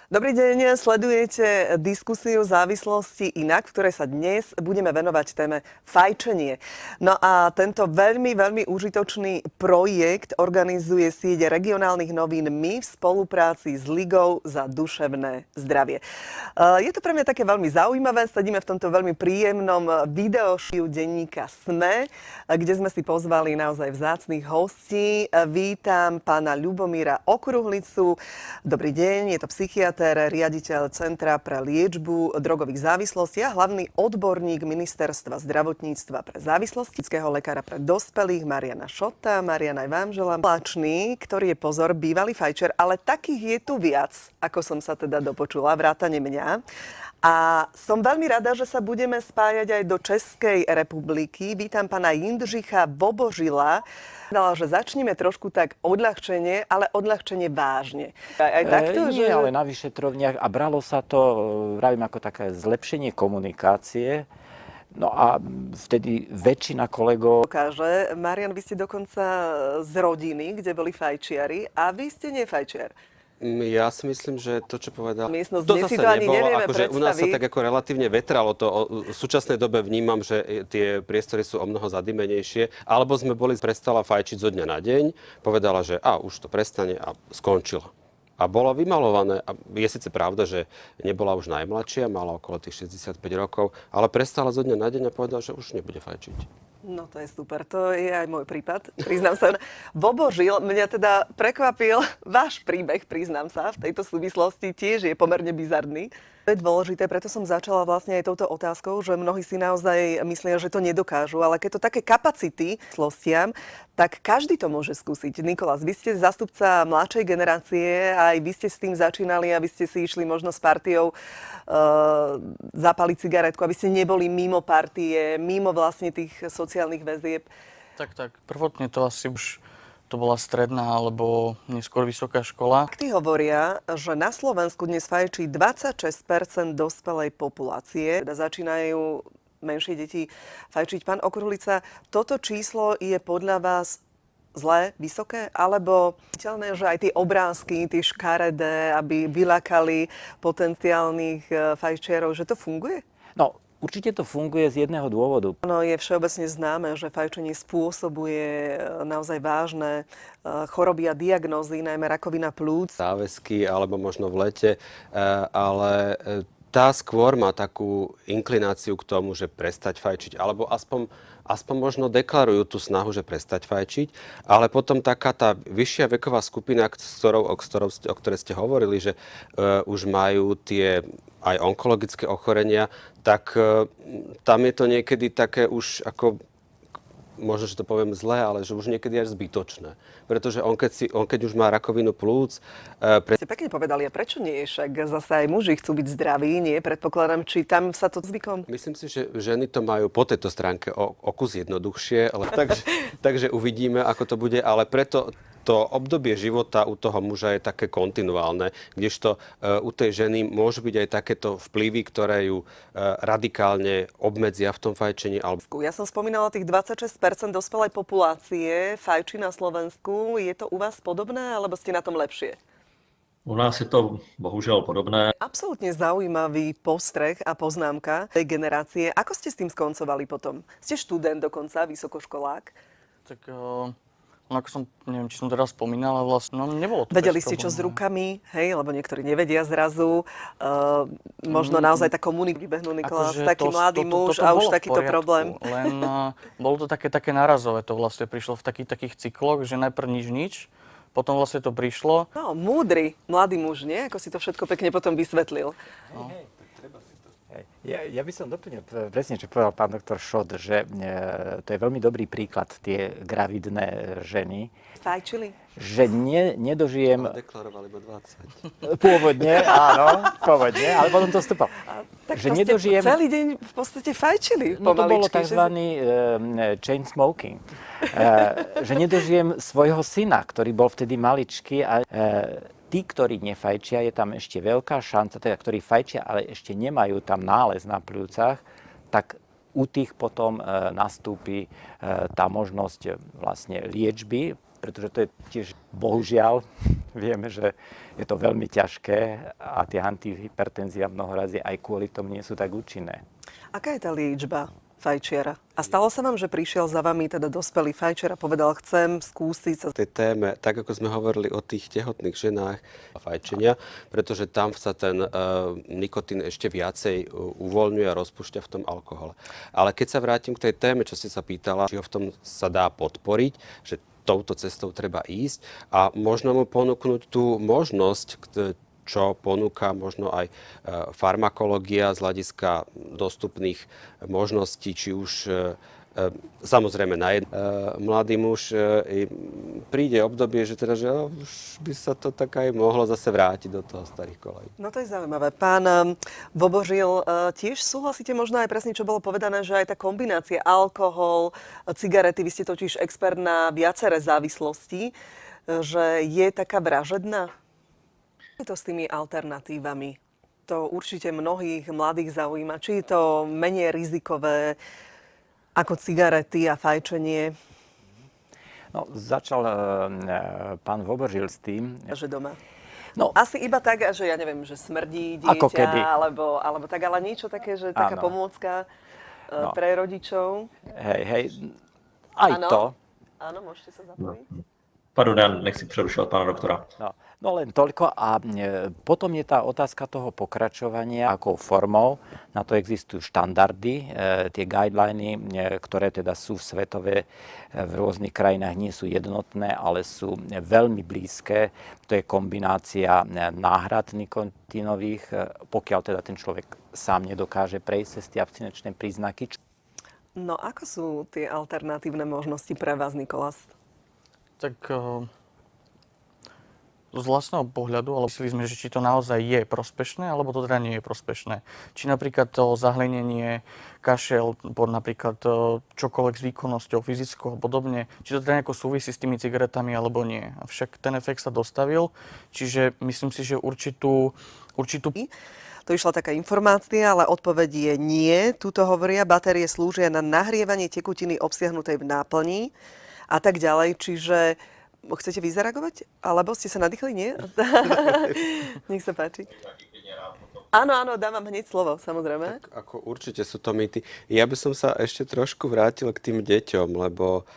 Dobrý deň, sledujete diskusiu závislosti inak, v ktorej sa dnes budeme venovať téme fajčenie. No a tento veľmi užitočný projekt organizuje sieť regionálnych novín My v spolupráci s Ligou za duševné zdravie. Je to pre mňa také veľmi zaujímavé, sedíme v tomto veľmi príjemnom videošiu denníka SME, kde sme si pozvali naozaj vzácnych hostí. Vítam pána Ľubomíra Okruhlicu. Dobrý deň, je to psychiatr, riaditeľ Centra pre liečbu drogových závislostí a hlavný odborník Ministerstva zdravotníctva pre závislosti, lekára pre dospelých Mariana Šota. Mariana, aj vám želám. Mladší, ktorý je, pozor, bývalý fajčer, ale takých je tu viac, ako som sa teda dopočula, vrátane mňa. A som veľmi rada, že sa budeme spájať aj do Českej republiky. Vítam pána Jindřicha Bobožila. Dala, že začneme trošku tak odľahčenie, ale odľahčenie vážne. Aj takto, nie, ale na vyšetrovniach a bralo sa to, vravím, ako také zlepšenie komunikácie. No a vtedy väčšina kolegov... Dokáže. Marian, vy ste dokonca z rodiny, kde boli fajčiari a vy ste nefajčiar. Ja si myslím, že to, čo povedal... Miestnosť, to si zase to ani nebolo, nevieme akože u nás sa predstaviť. tak ako relatívne vetralo to. V súčasnej dobe vnímam, že tie priestory sú o mnoho zadimenejšie. Alebo sme prestala fajčiť zo dňa na deň, povedala, že už to prestane a skončila. A bolo vymalované. A je síce pravda, že nebola už najmladšia, mala okolo tých 65 rokov, ale prestala zo dňa na deň a povedala, že už nebude fajčiť. No to je super, to je aj môj prípad, priznám sa. Bobožil, mňa teda prekvapil váš príbeh, priznám sa, v tejto súvislosti tiež je pomerne bizarný. To je dôležité, preto som začala vlastne aj touto otázkou, že mnohí si naozaj myslia, že to nedokážu, ale keď to také kapacity slostiam, tak každý to môže skúsiť. Nikolás, vy ste zástupca mladšej generácie, aj vy ste s tým začínali, aby ste si išli možno s partiou zapaliť cigaretku, aby ste neboli mimo partie, mimo vlastne tých sociálnych väzieb. Tak, prvotne to asi už to bola stredná alebo neskôr vysoká škola. Fakty hovoria, že na Slovensku dnes fajčí 26% dospelej populácie. Teda začínajú menšie deti fajčiť. Pán Okruhlica, toto číslo je podľa vás zlé, vysoké? Alebo viditeľné, že aj tie obrázky, tie škaredé, aby vylákali potenciálnych fajčiarov, že to funguje? No, určite to funguje z jedného dôvodu. No, je všeobecne známe, že fajčenie spôsobuje naozaj vážne choroby a diagnózy, najmä rakovina plúc. Záväzky, alebo možno v lete, ale tá skôr má takú inklináciu k tomu, že prestať fajčiť, alebo aspoň možno deklarujú tú snahu, že prestať fajčiť, ale potom taká tá vyššia veková skupina, o ktorej ste hovorili, že už majú tie aj onkologické ochorenia, tak tam je to niekedy také už ako, možno, že to poviem zle, ale že už niekedy až zbytočné. Pretože on keď už má rakovinu plúc... Ste pekne povedali, a prečo nie? Však zase aj muži chcú byť zdraví, nie? Predpokladám, či tam sa to zvykom? Myslím si, že ženy to majú po tejto stránke o kus jednoduchšie, ale takže uvidíme, ako to bude, ale preto to obdobie života u toho muža je také kontinuálne, kdežto u tej ženy môžu byť aj takéto vplyvy, ktoré ju radikálne obmedzia v tom fajčení. Ja som spomínala tých 26% dospelej populácie fajčí na Slovensku. Je to u vás podobné, alebo ste na tom lepšie? U nás je to bohužiaľ podobné. Absolútne zaujímavý postreh a poznámka tej generácie. Ako ste s tým skoncovali potom? Ste študent dokonca, vysokoškolák? Tak ako som, neviem, či som teraz spomínal, ale vlastne nebolo to. Vedeli ste, čo s rukami, hej, lebo niektorí nevedia zrazu. Možno naozaj tá komunika vybehnú, Nikolás, taký mladý muž a už takýto problém. Len bolo to také narazové, to vlastne prišlo v takých cykloch, že najprv nič, potom vlastne to prišlo. No, múdry mladý muž, nie? Ako si to všetko pekne potom vysvetlil. No. Ja by som doplnil presne, čo povedal pán doktor Šot, že to je veľmi dobrý príklad, tie gravidné ženy. Fajčili? Že nedožijem... Deklarovali iba 20. Pôvodne, áno, ale potom to stúpal. Tak že to nedožijem... ste celý deň v podstate fajčili No to bolo pomaličky. tzv. Chain smoking. Že nedožijem svojho syna, ktorý bol vtedy maličký a tí, ktorí nefajčia, je tam ešte veľká šanca, teda ktorí fajčia, ale ešte nemajú tam nález na pľúcach, tak u tých potom nastúpi tá možnosť vlastne liečby, pretože to je tiež bohužiaľ Vieme, že je to veľmi ťažké a tie antihypertenzia mnohorazí aj kvôli tomu nie sú tak účinné. Aká je tá liečba fajčiara? A stalo sa vám, že prišiel za vami teda dospelý fajčiar a povedal, chcem skúsiť sa... tej téme, tak ako sme hovorili o tých tehotných ženách a fajčenia, pretože tam sa ten nikotín ešte viacej uvoľňuje a rozpúšťa v tom alkohole. Ale keď sa vrátim k tej téme, čo ste sa pýtala, či ho v tom sa dá podporiť, že touto cestou treba ísť a možno mu ponúknuť tú možnosť, čo ponúka možno aj farmakológia z hľadiska dostupných možností, či už samozrejme mladý muž príde obdobie, že teda, že už by sa to tak aj mohlo zase vrátiť do toho starých kolejí. No to je zaujímavé. Pán Vobořil, tiež súhlasíte možno aj presne, čo bolo povedané, že aj tá kombinácia alkohol, cigarety, vy ste totiž expert na viaceré závislosti, že je taká vražedná? Je to s tými alternatívami? To určite mnohých mladých zaujíma. Či je to menej rizikové ako cigarety a fajčenie? No, začal pán Vobořil s tým, Že doma. no, Asi iba tak, že ja neviem, že smrdí dieťa, Ako kedy. alebo tak, ale niečo také, že taká Áno. pomôcka No. pre rodičov. hej, aj Áno. to. Áno, môžete sa zapojiť. Pardon, já nechci přerušovat pana doktora. No len toľko a potom je tá otázka toho pokračovania, akou formou. Na to existujú štandardy, tie guideliny, ktoré teda sú svetové v rôznych krajinách, nie sú jednotné, ale sú veľmi blízke. To je kombinácia náhrad nikotínových, pokiaľ teda ten človek sám nedokáže prejsť cez tie abstinenčné príznaky. No ako sú tie alternatívne možnosti pre vás, Nikolás? Tak z vlastného pohľadu, ale mysleli sme, že či to naozaj je prospešné, alebo to teda nie je prospešné. Či napríklad to zahlenenie, kašel, napríklad čokoľvek s výkonnosťou fyzickou a podobne, či to teda nejako súvisí s tými cigaretami, alebo nie. Avšak ten efekt sa dostavil, čiže myslím si, že určitú To išla taká informácia, ale odpoveď je nie. Tuto hovoria, batérie slúžia na nahrievanie tekutiny obsiahnutej v náplni a tak ďalej. Čiže chcete vy zareagovať? Alebo ste sa nadýchli? Nie? Nech sa páči. Áno, dám vám hneď slovo, samozrejme. Tak ako určite sú to mýty. Ja by som sa ešte trošku vrátil k tým deťom, lebo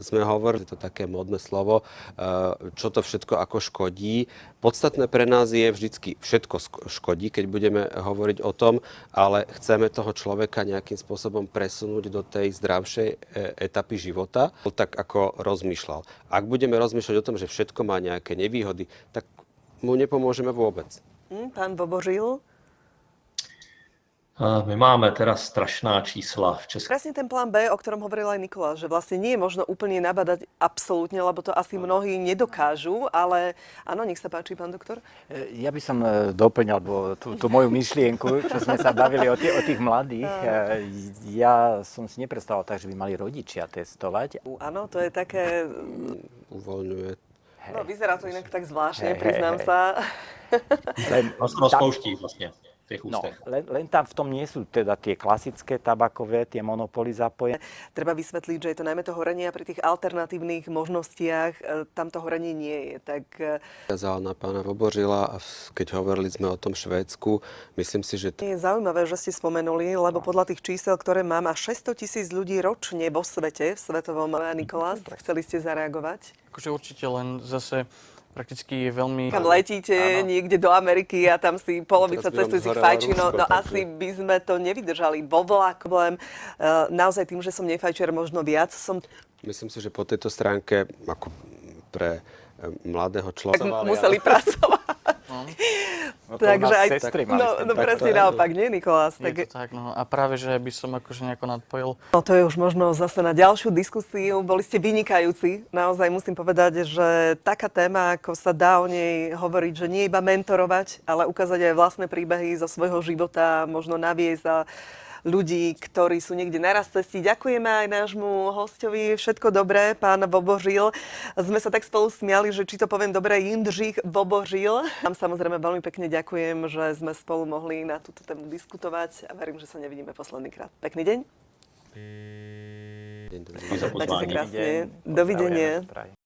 sme hovorili, to také módne slovo, čo to všetko ako škodí. Podstatné pre nás je vždycky všetko škodí, keď budeme hovoriť o tom, ale chceme toho človeka nejakým spôsobom presunúť do tej zdravšej etapy života, tak ako rozmýšľal. Ak budeme rozmýšľať o tom, že všetko má nejaké nevýhody, tak mu nepomôžeme vôbec. Pán Vobořil? My máme teraz strašná čísla v České. Presne ten plán B, o ktorom hovoril aj Nikolás, že vlastne nie je možno úplne nabadať absolútne, lebo to asi mnohí nedokážu, ale áno, nech sa páči, pán doktor. Ja by som doplňal tú moju myšlienku, čo sme sa bavili o tých mladých. Ja som si nepredstavoval tak, že by mali rodičia testovať. Áno, to je také... Uvoľňuje. No, vyzerá to inak tak zvláštne, priznám sa. On sa rozpouští vlastne v tých No, ústech. len tam v tom nie sú teda tie klasické tabakové, tie monopoly zapojené. Treba vysvetliť, že je to najmä to horenie a pri tých alternatívnych možnostiach tam to horenie nie je. Tak... Kázal na pána Vobořila a keď hovorili sme o tom Švédsku, myslím si, že Je zaujímavé, že ste spomenuli, lebo podľa tých čísel, ktoré mám, až 600 000 ľudí ročne vo svete, v svetovom Nikolás, chceli ste zareagovať? akože určite len zase prakticky je veľmi... Kam letíte niekde do Ameriky a tam si polovica Teraz by vám cestujúcich zhorela fajčí, no rúško, asi by sme to nevydržali vo vlaku. Naozaj tým, že som nefajčiar možno viac, som myslím si, že po tejto stránke ako pre mladého človeka museli pracovať. No to Takže u nás aj sestry mali s tým no tak presne to je. naopak, nie Nikolás? Je to tak, no. A práve, že by som akože nejako nadpojil. No to je už možno zase na ďalšiu diskusiu. Boli ste vynikajúci. Naozaj musím povedať, že taká téma, ako sa dá o nej hovoriť, že nie iba mentorovať, ale ukázať aj vlastné príbehy zo svojho života, možno naviesť a ľudí, ktorí sú niekde naraz cestí. Ďakujeme aj nášmu hostovi. Všetko dobré, pán Vobořil. Sme sa tak spolu smiali, že či to poviem dobre, Jindřich Vobořil. Vám samozrejme veľmi pekne ďakujem, že sme spolu mohli na túto tému diskutovať a verím, že sa nevidíme posledný krát. Pekný deň. Děkuji za Majte sa pozvání. krásne. Dovidenia. Pozdravujeme z Prahy.